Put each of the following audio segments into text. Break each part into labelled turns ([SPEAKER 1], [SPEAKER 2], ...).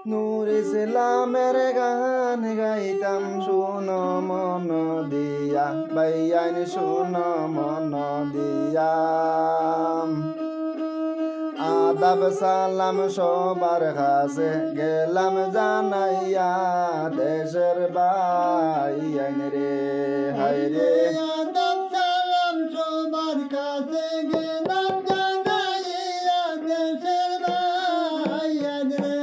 [SPEAKER 1] নূর ইসলামের গান গাইতাম শুনো মন দিয়া, বাইয়ান শুনো মন দিয়া। আদাব সালাম সবার কাছে গেলাম জানাইয়া, দেশের বাইয়ান রে হায় রে।
[SPEAKER 2] আদাব সালাম সবার কাছে গেলাম জানাইয়া, দেশের বাইয়ান রে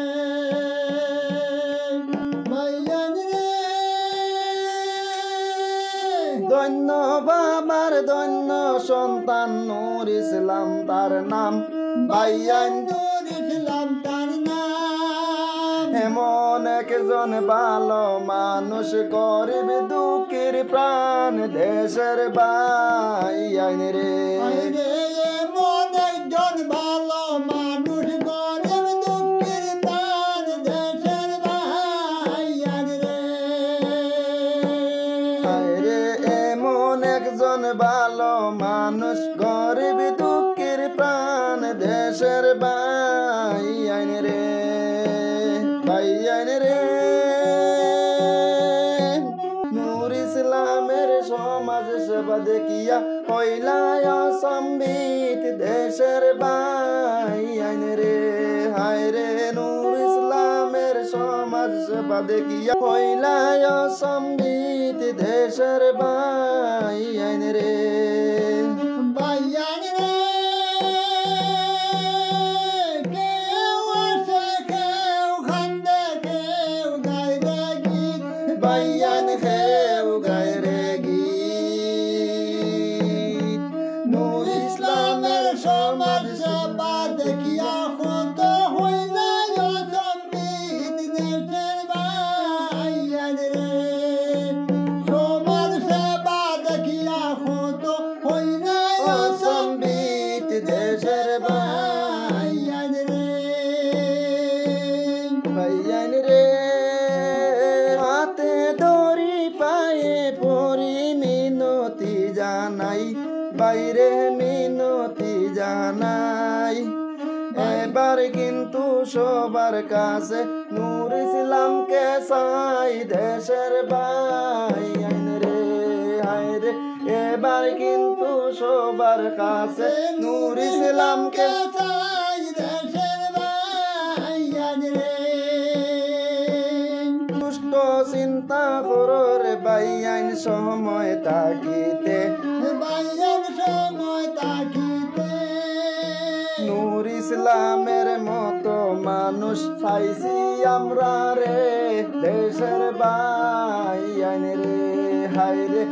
[SPEAKER 2] বাইয়ান রে।
[SPEAKER 1] ধন্য বাবার ধন্য সন্তান, নূর ইসলাম তার নাম, বাইয়ান
[SPEAKER 2] নূর ইসলাম তার নাম।
[SPEAKER 1] এমন একজন ভালো মানুষ, গরিব দুঃখীর প্রাণ, দেশের বাইয়ান রে।
[SPEAKER 2] এমন একজন ভালো মানুষ, গরিব দুঃখীর প্রাণ, দেশের বাইয়ান রে
[SPEAKER 1] হায় রে। এমন একজন ভালো মানুষ, গরিব দুঃখীর প্রাণ, দেশের বাইয়ান রে বাইয়ান রে। নূর ইসলামের সমাজ সেবা দেখিয়া হইলায় সম্বিত, দেশের বাইয়ান রে হায় রে। নূর ইসলামের সমাজ সেবা দেখিয়া হইলায় সম্বিত, দেশের বাইয়ান রে
[SPEAKER 2] বাইয়ান রে। কেউ আসে কেউ খান্দে কেউ গায় রে গীত,
[SPEAKER 1] বাইয়ান খেউ গায় রে গীত। নূর
[SPEAKER 2] ইসলামের সমাজ সেবা দেখিয়া কত হইলাই সম্বিত, দেশের বাইয়ান রে। সমাজ সেবা দেখিয়া কত হইলাই
[SPEAKER 1] সম্বিত, দেশের
[SPEAKER 2] বাইয়ান রে
[SPEAKER 1] বাইয়ান রে। হাতে দড়ি পায়ে পরি মিনতি জানাই, বাইরে মিনতি জানাই। এবার কিন্তু সবার কাছে নূর ইসলামকে চাই, দেশের বাইয়ান রে হায় রে। এবার কিন্তু সবার কাছে নূর ইসলামকে
[SPEAKER 2] চাই, দেশের বাইয়ান রে
[SPEAKER 1] দুষ্ট চিন্তা করো রে বাইয়ান সময় তাকিতে,
[SPEAKER 2] বাইয়ান সময় তাকিতে।
[SPEAKER 1] নূর ইসলামের মতো মানুষ পাইছি আমরা রে, দেশের বাইয়ান রে হায় রে।